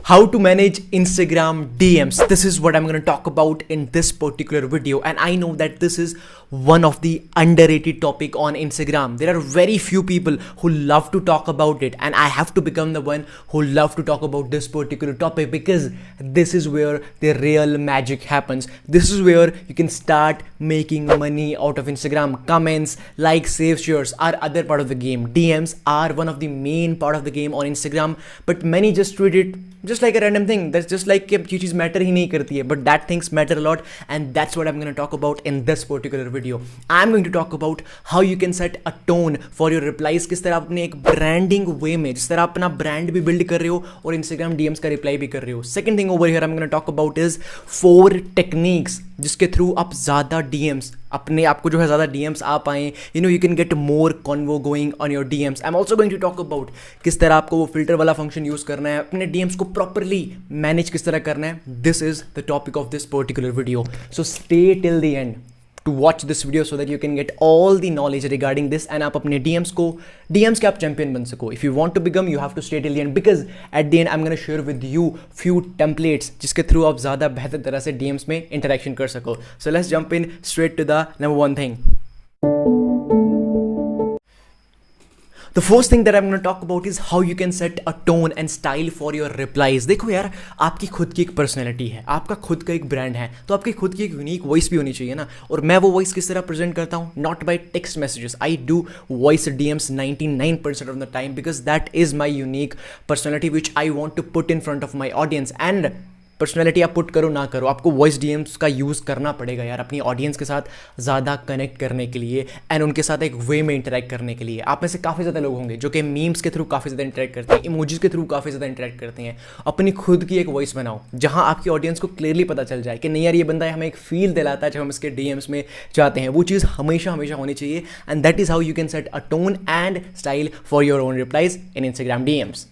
How to manage Instagram DMs. This is what I'm going to talk about in this particular video, and I know that this is one of the underrated topic on Instagram. There are very few people who love to talk about it, and I have to become the one who love to talk about this particular topic because this is where the real magic happens. This is where you can start making money out of Instagram. Comments, likes, saves, shares are other part of the game. DMs are one of the main part of the game on Instagram, but many just treat it just like a random thing. That's just like ये चीज़ matter ही नहीं करती है, but that things matter a lot, and that's what I'm going to talk about in this particular video. I'm going to talk about how you can set a tone for your replies. किस तरह अपने एक branding way में, जिस तरह अपना brand भी build कर रहे हो और Instagram DMs का reply भी कर रहे हो. Second thing over here I'm going to talk about is 4 techniques जिसके थ्रू आप ज़्यादा DMs अपने आपको जो है ज़्यादा DMs आ पाएँ. You can get more convo going on your DMs. I'm also going to talk about किस तरह आपको वो फिल्टर वाला फंक्शन यूज़ करना है, अपने DMs को प्रॉपरली मैनेज किस तरह करना है. This is the topic of this particular video, so stay till the end to watch this video so that you can get all the knowledge regarding this and आप अपने DMs के आप champion बन सको. If you want to become, you have to stay till the end because at the end I'm gonna share with you few templates जिसके through आप ज़्यादा बेहतर तरह से DMs में interaction कर सको. So let's jump in straight to the number one thing. The first thing that I'm going to talk about is how you can set a tone and style for your replies. देखो यार, आपकी खुद की एक personality है, आपका खुद का एक ब्रांड है, तो आपकी खुद की एक यूनिक वॉइस भी होनी चाहिए ना. और मैं वो वॉइस किस तरह प्रेजेंट करता हूँ? Not by text messages. I do voice DMs 99% of the time because that is my unique personality which I want to put in front of my audience. And personality आप put करो ना करो, आपको voice DMs का use करना पड़ेगा यार, अपनी ऑडियंस के साथ ज़्यादा कनेक्ट करने के लिए एंड उनके साथ एक वे में इंटरेक्ट करने के लिए. आप में से काफ़ी ज़्यादा लोग होंगे जो कि मीम्स के थ्रू काफ़ी ज़्यादा इंटरेक्ट करते हैं, इमोजीज के थ्रू काफ़ी ज़्यादा इंटरेक्ट करते हैं. अपनी खुद की एक वॉइस बनाओ जहाँ आपकी ऑडियंस को क्लियरली पता चल जाए कि नहीं यार, ये बंदा हमें एक फील दिलाता है जब हम इसके DMs में जाते हैं. वो चीज़ हमेशा हमेशा होनी चाहिए, and that is how you can set a tone and style for your own replies in Instagram DMs.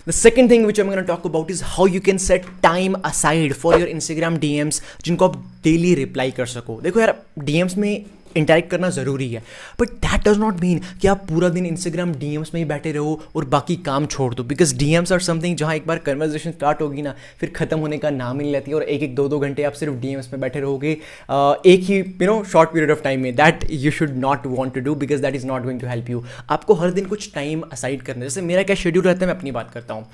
The second thing which I'm going to talk about is how you can set time aside for your Instagram DMs जिनको आप daily reply कर सको. देखो यार, DMs में interact करना ज़रूरी है, but that does not mean कि आप पूरा दिन Instagram DMs में ही बैठे रहो और बाकी काम छोड़ दो. बिकॉज DMs आर समथिंग जहाँ एक बार कन्वर्जेशन स्टार्ट होगी ना, फिर ख़त्म होने का नाम ही नहीं लेती है और एक 2 घंटे आप सिर्फ DMs में बैठे रहोगे एक ही शॉर्ट पीरियड ऑफ टाइम में. That you should not want to do because that is not going to help you. आपको हर दिन कुछ टाइम असाइड करना है. जैसे मेरा क्या शेड्यूल रहता है, मैं अपनी बात करता हूँ.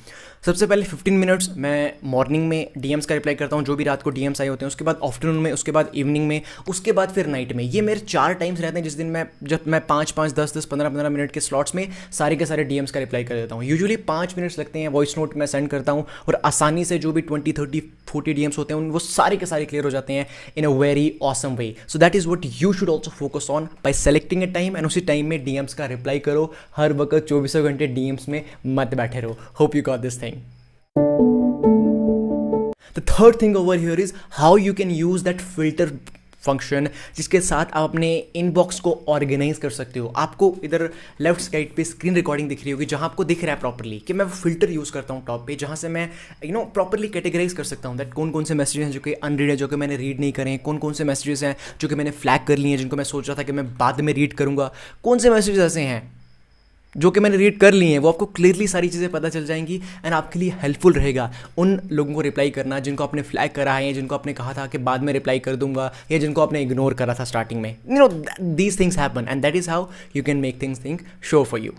सबसे पहले 15 मिनट्स मैं मॉर्निंग में DMs का रिप्लाई करता हूँ, जो भी रात को DMs आए होते हैं. उसके बाद आफ्टरनून में, उसके बाद इवनिंग में, उसके बाद फिर नाइट में. ये मेरे 4 टाइम्स रहते हैं जिस दिन जब मैं 5-5, 10-10, 15-15 मिनट के स्लॉट्स में सारे के सारे DMs का रिप्लाई कर देता हूँ. यूजुअली 5 मिनट्स लगते हैं, वॉइस नोट मैं सेंड करता हूँ और आसानी से जो भी 20, 30, 40 DMs होते हैं वो सारे के सारे क्लियर हो जाते हैं in a very awesome way. So that is what you should also focus on by selecting a time, and उसी टाइम में DMs का रिप्लाई करो. हर वक्त 24 घंटे DMs में मत बैठे रहो. Hope you got this thing. The third thing over here is how you can use that filter function जिसके साथ आप अपने इनबॉक्स को ऑर्गेनाइज कर सकते हो. आपको इधर लेफ्ट साइड पे स्क्रीन रिकॉर्डिंग दिख रही होगी जहाँ आपको दिख रहा है प्रॉपरली कि मैं वो फिल्टर यूज़ करता हूँ टॉप पे, जहाँ से मैं प्रॉपरली कैटेगराइज कर सकता हूँ दैट कौन कौन से मैसेजेस हैं जो कि अनरीड है, जो कि मैंने रीड नहीं करे हैं, कौन कौन से मैसेजेस हैं जो कि मैंने फ्लैग कर लिए हैं, जिनको मैं सोच रहा था कि मैं बाद में रीड करूँगा, कौन से मैसेजेस ऐसे हैं जो कि मैंने रीड कर लिए हैं. वो आपको क्लियरली सारी चीज़ें पता चल जाएंगी एंड आपके लिए हेल्पफुल रहेगा उन लोगों को रिप्लाई करना जिनको आपने फ्लैग करा है, जिनको आपने कहा था कि बाद में रिप्लाई कर दूंगा, या जिनको आपने इग्नोर करा था स्टार्टिंग में. These things happen and that is how you can make thing show for you.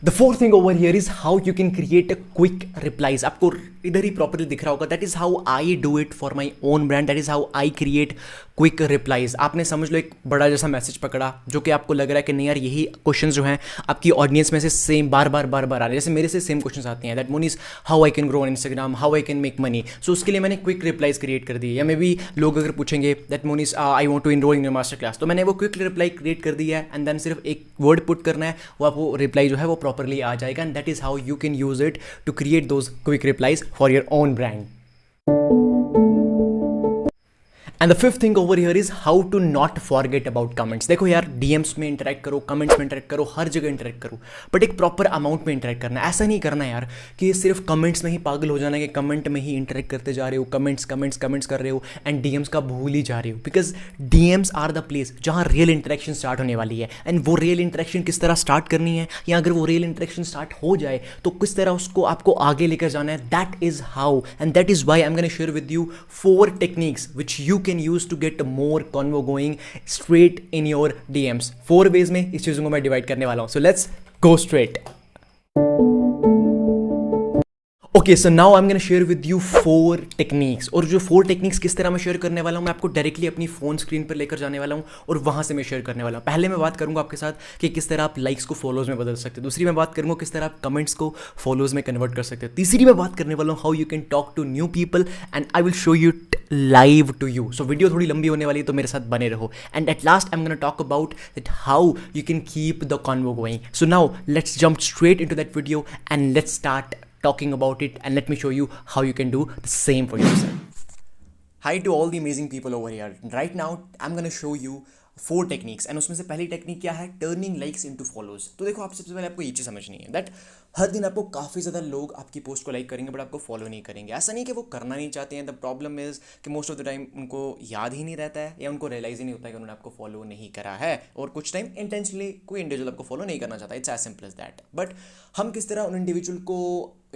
The fourth thing over here is how you can create a quick replies. आपको इधर ही प्रॉपरली दिख रहा होगा. That is how I do it for my own brand. That is how I create quick replies. आपने समझ लो एक बड़ा जैसा मैसेज पकड़ा जो कि आपको लग रहा है कि नहीं यार, यही क्वेश्चन जो हैं आपकी ऑडियंस में से सेम बार बार आ रहे हैं. जैसे मेरे से सेम क्वेश्चन आते हैं दैट मोनीज how I can grow on Instagram, how I can make money. So उसके लिए मैंने क्विक रिप्लाइज क्रिएट कर दिए. या मे बी लोग अगर पूछेंगे दैट मोनीज I want to enroll in your master class, तो मैंने वो क्विक रिप्लाई क्रिएट कर दिया है एंड देन सिर्फ एक वर्ड पुट करना है, वो आपको रिप्लाई जो है वो प्रॉपरली आ जाएगा. And that is how you can use it to create those quick replies for your own brand. And the fifth thing over here is how to not forget about comments. देखो यार, DMs में interact करो, comments में interact करो, हर जगह interact करो, but एक proper amount में इंटरेक्ट करना है. ऐसा नहीं करना यार कि सिर्फ कमेंट्स में ही पागल हो जाना, कि कमेंट में ही इंटरेक्ट करते जा रहे हो, कमेंट्स कमेंट्स कमेंट्स कर रहे हो एंड डीएम्स का भूल ही जा रहे हो. Because DMs are the place जहाँ रियल इंटरेक्शन स्टार्ट होने वाली है. एंड वो रियल इंटरेक्शन किस तरह स्टार्ट करनी है, या अगर वो रियल इंटरेक्शन स्टार्ट हो जाए तो किस तरह उसको आपको आगे लेकर जाना है. That is how, and that is why I am gonna share with you 4 techniques which you can use to get more convo going straight in your DMs. 4 ways में इस चीज़ों को मैं डिवाइड करने वाला हूँ. So let's go straight. Okay, so now I am gonna share with you 4 techniques. और जो 4 टेक्निक्स किस तरह मैं शेयर करने वाला हूँ, मैं आपको डायरेक्टली अपनी फोन स्क्रीन पर लेकर जाने वाला हूँ और वहाँ से मैं शेयर करने वाला हूँ. पहले मैं बात करूँगा आपके साथ कि किस तरह आप लाइक्स को फॉलोज में बदल सकते हैं. दूसरी मैं बात करूँगा किस तरह आप कमेंट्स को फॉलोज में कन्वर्ट कर सकते हैं. तीसरी मैं बात करने वाला हूँ how you can talk to new people and I will show you live to you. So video थोड़ी लंबी होने वाली है तो मेरे साथ बने रहो. And at last I am gonna talk about that how you can keep the convo going. So now let's jump straight into that video and let's start talking about it, and let me show you how you can do the same for yourself. Hi to all the amazing people over here. Right now I'm going to show you 4 techniques. And उसमें से पहली technique क्या है, turning likes into follows. तो देखो, आप सबसे पहले आपको ये चीज़ समझनी है दैट हर दिन आपको काफ़ी ज़्यादा लोग आपकी पोस्ट को लाइक करेंगे बट आपको फॉलो नहीं करेंगे. ऐसा नहीं कि वो करना नहीं चाहते हैं. द प्रॉब्लम इज़ कि मोस्ट ऑफ द टाइम उनको याद ही नहीं रहता है या उनको रियलाइज ही नहीं होता है कि उन्होंने आपको फॉलो नहीं करा है. और कुछ टाइम इंटेंशनली कोई इंडिविजुअल आपको फॉलो नहीं करना चाहता. It's as simple as that. But हम किस तरह उन इंडिविजुअल को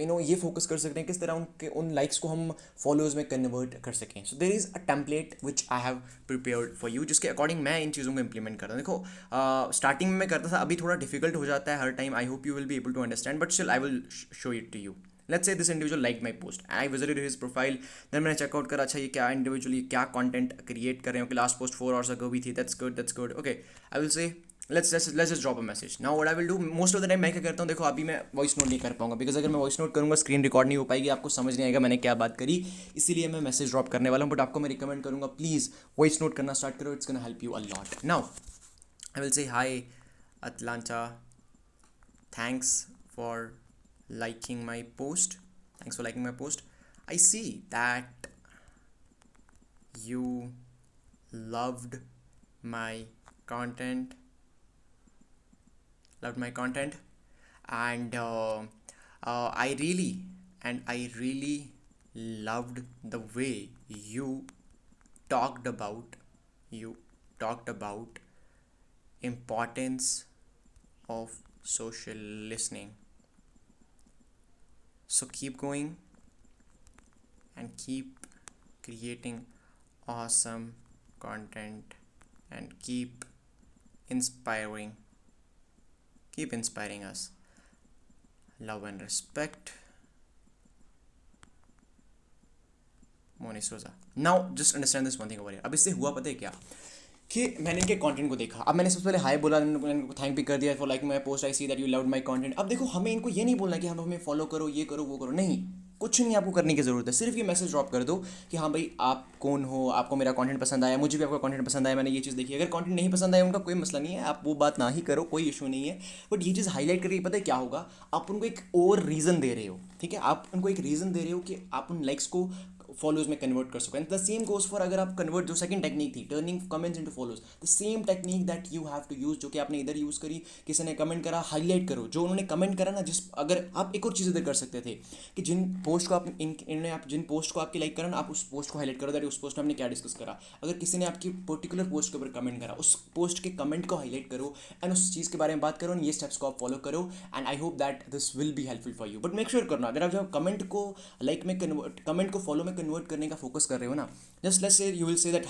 ये फोकस कर सकते हैं, किस तरह उनके उन लाइक्स को हम फॉलोअर्स में कन्वर्ट कर सकें. So there is a template which I have prepared for you, जिसके अकॉर्डिंग मैं इन चीज़ों को इंप्लीमेंट करता हूँ. देखो, स्टार्टिंग में मैं करता था, अभी थोड़ा डिफिकल्ट हो जाता है हर time. I hope you will be able to understand, but still I will show it to you. Let's say this individual liked my post. I visited his profile. Then मैंने चेकआउट करा, अच्छा ये क्या individually क्या content create कर रहे हो कि लास्ट पोस्ट 4 hours ago भी थी. That's good, that's good. Okay, I will say let's just drop a message. Now what I will do, most of the time मैं क्या करता हूँ, देखो अभी मैं वॉइस नोट नहीं कर पाऊंगा बिकॉज अगर मैं वॉइस नोट करूँगा स्क्रीन रिकॉर्ड नहीं हो पाएगी, आपको समझ नहीं आएगा मैंने क्या बात करी. इसीलिए मैं मैसेज ड्रॉप करने वाला हूँ. बट आपको मैं रिकमेंड करूँगा प्लीज़ वॉइस नोट करना स्टार्ट करो. It's gonna help you a lot. Now I will say high Atlanta, thanks for liking my post. Thanks for liking my post. I see that you loved my content and I really loved the way you talked about importance of social listening. So keep going and keep creating awesome content and keep inspiring us. Love and respect, Moni Souza. Now just understand this one thing over here. अब इससे हुआ पता है क्या कि मैंने इनके content को देखा. अब मैंने सबसे पहले हाई बोला, मैंने इनको थैंक भी कर दिया for like my post. I see that you loved my content. अब देखो, हमें इनको ये नहीं बोलना कि हम हमें फॉलो करो, ये करो, वो करो. नहीं, कुछ नहीं आपको करने की ज़रूरत है. सिर्फ ये मैसेज ड्रॉप कर दो कि हाँ भाई आप कौन हो, आपको मेरा कंटेंट पसंद आया, मुझे भी आपका कंटेंट पसंद आया, मैंने ये चीज़ देखी. अगर कंटेंट नहीं पसंद आया उनका कोई मसला नहीं है, आप वो बात ना ही करो, कोई इशू नहीं है. बट ये चीज़ हाईलाइट करके पता है क्या होगा, आप उनको एक और रीज़न दे रहे हो. ठीक है, आप उनको एक रीज़न दे रहे हो कि आप उन लाइक्स को फॉलोज में कन्वर्ट कर सको. And the same goes for अगर आप कन्वर्ट, जो सेकंड टेक्निक थी turning comments into follows, the same technique that you have to use, जो कि आपने इधर यूज़ करी. किसी ने कमेंट करा, हाईलाइट करो जो उन्होंने कमेंट करा ना. जिस अगर आप एक और चीज़ इधर कर सकते थे कि जिन पोस्ट को आप जिन पोस्ट को आपकी लाइक करा ना, आप उस पोस्ट को हाईलाइट करो दैट उस पोस्ट में आपने क्या डिस्कस करा. अगर किसी ने आपकी पर्टिकुलर पोस्ट के ऊपर कमेंट करा, उस पोस्ट के कमेंट को हाईलाइट करो एंड उस चीज़ के बारे में बात करो. ये स्टेप्स को आप फॉलो करो and I hope that this will be helpful for you. But make sure करना, अगर आप जब कमेंट को लाइक में कन्वर्ट, कमेंट को फॉलो में कन्वर्ट करने का फोकस कर रहे हो ना, just let's say you will say that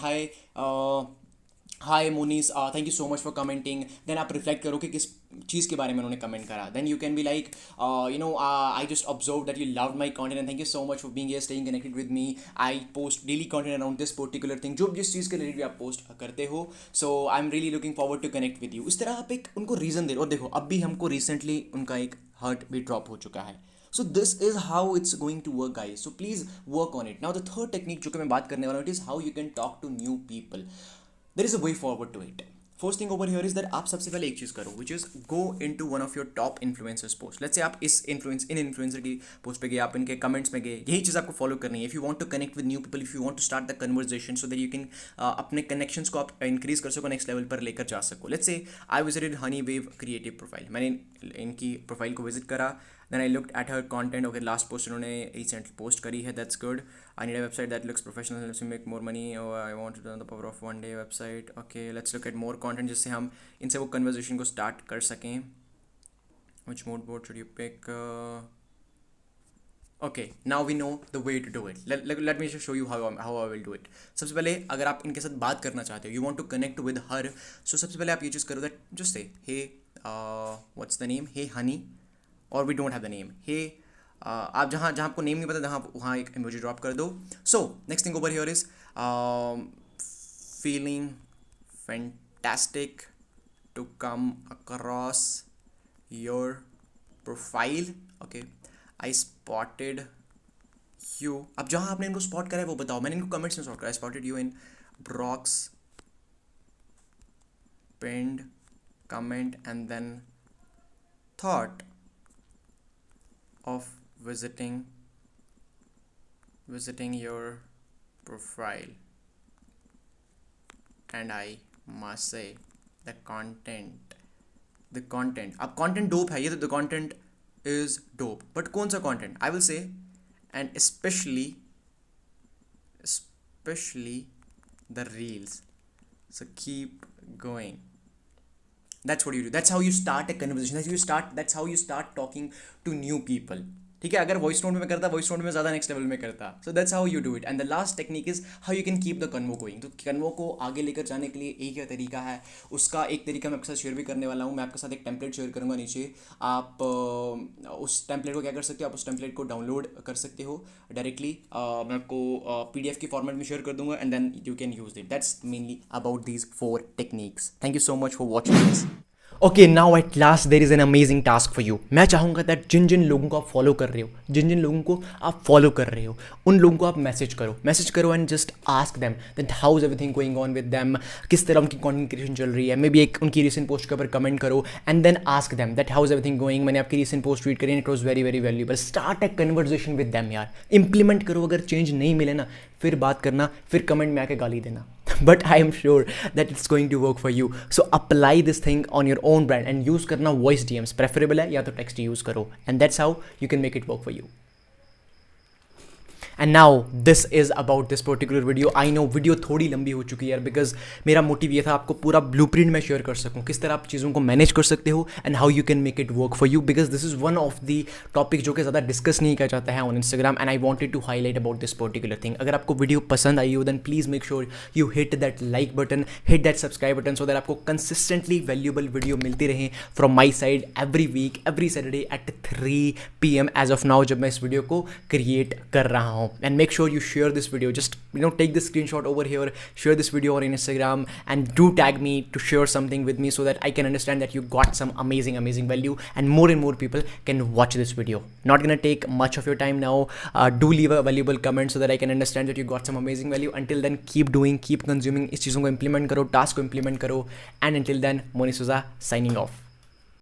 hi Monis, thank you so much for commenting. Then आप रिफ्लेक्ट करो कि किस चीज़ के बारे में उन्होंने कमेंट करा. Then you can be like I just observe that you loved my content and thank you so much for being here, staying connected with me. I post daily content around this particular thing, जो जिस चीज़ के related आप post करते हो. So I am really looking forward to connect with you. इस तरह आप एक उनको रीज़न दे रहे हो. और देखो, अब भी हमको रिसेंटली उनका एक हार्ट भी ड्रॉप हो चुका है. So this is how it's going to work, guys. So please work on it. Now the third technique जो कि मैं बात करने वाला हूँ, it is how you can talk to new people. There is a way forward to it. First thing over here is that आप सबसे पहले एक चीज़ करो which is go into one of your top influencers post. Let's say आप इन influencer की post पे गए, आप इनके कमेंट्स में गए, यही चीज़ आपको फॉलो करनी है। If you want to connect with new people, if you want to start the conversation so that you can अपने कनेक्शंस को आप इंक्रीज कर सको, नेक्स्ट लेवल पर लेकर जा सको। Let's say I visited Honey wave creative profile, मैंने इनकी प्रोफाइल को विजिट करा, then I looked at her content. Okay, last post उन्होंने recent post करी है, that's good. I need a website that looks professional, helps me make more money. Oh, I want to learn the power of one day website. Okay, let's look at more content जिससे हम इनसे वो conversation को start कर सकें. Which mood board should you pick? Okay, now we know the way to do it. Let me just show you how I will do it. सबसे पहले अगर आप इनके साथ बात करना चाहते हो, you want to connect with her, so सबसे पहले आप ये चीज़ करो that just say, hey, what's the name? Hey honey. और we don't have the name. Hey आप जहाँ आपको नेम नहीं पता जहाँ वहाँ एक इमोजी ड्रॉप कर दो। So next thing over here is feeling fantastic to come across your profile. Okay, I spotted you. अब जहाँ आपने इनको स्पॉट करा है वो बताओ। मैंने इनको कमेंट्स में स्पॉट करा। I spotted you in Brock's pinned comment and then thought of visiting your profile, and I must say the content अब content dope है, ये तो the content is dope, but कौन सा content? I will say, and especially the reels, so keep going. That's what you do. That's how you start a conversation. That's how you start talking to new people. ठीक है, अगर voice note में करता, voice note में ज़्यादा next level में करता। So that's how you do it. And the last technique is how you can keep the convo going. तो कन्वो को आगे लेकर जाने के लिए एक ही तरीका है, उसका एक तरीका मैं आपके साथ शेयर भी करने वाला हूँ। मैं आपके साथ एक टेम्पलेट शेयर करूँगा नीचे। आप उस टेम्पलेट को क्या कर सकते हो, आप उस टेम्पलेट को डाउनलोड कर सकते हो डायरेक्टली। मैं आपको PDF की फॉर्मेट में शेयर कर दूंगा and then you can use it. That's mainly about these 4 techniques. Thank you so much for watching this. Okay, now at last there is an amazing task for you. मैं चाहूँगा that जिन जिन लोगों को आप follow कर रहे हो, जिन लोगों को आप फॉलो कर रहे हो, उन लोगों को आप मैसेज करो and just ask them that how is everything going on with them, किस तरह उनकी कंटेंट क्रिएशन चल रही है। मे बी एक उनकी रिसेंट पोस्ट के ऊपर कमेंट करो and then ask them that how is everything going, मैंने आपकी रिसेंट पोस्ट रीड करी, it was very very valuable. Start a conversation with them यार, इंप्लीमेंट करो। अगर चेंज नहीं मिले ना, फिर बात करना, फिर कमेंट में आके गाली देना। But I am sure that it's going to work for you. So apply this thing on your own brand and use करना voice DMs preferable है, या तो text use करो, and that's how you can make it work for you. And now this is about this particular video. I know video थोड़ी लंबी हो चुकी है यार, बिकॉज मेरा मोटिव ये था आपको पूरा ब्लूप्रिंट में शेयर कर सकूँ, किस तरह आप चीज़ों को मैनेज कर सकते हो and how you can make it work for you, because this is one of the topic जो कि ज़्यादा डिस्कस नहीं किया जाता है on Instagram, and I wanted to highlight about this particular thing. अगर आपको वीडियो पसंद आई हो then please make sure you hit that like button, hit that subscribe button, so that आपको कंसिस्टेंटली वैल्यूएबल वीडियो मिलती रहे from my side every week, every Saturday at 3 PM as of now, जब मैं इस video को create कर रहा हूँ। And make sure you share this video, just take the screenshot over here, share this video on Instagram, and do tag me to share something with me so that I can understand that you got some amazing value and more people can watch this video. Not gonna take much of your time now. Do leave a valuable comment so that I can understand that you got some amazing value. Until then, keep doing, keep consuming, इस चीज़ों को implement करो, task को implement करो, and until then, Moni Souza signing off.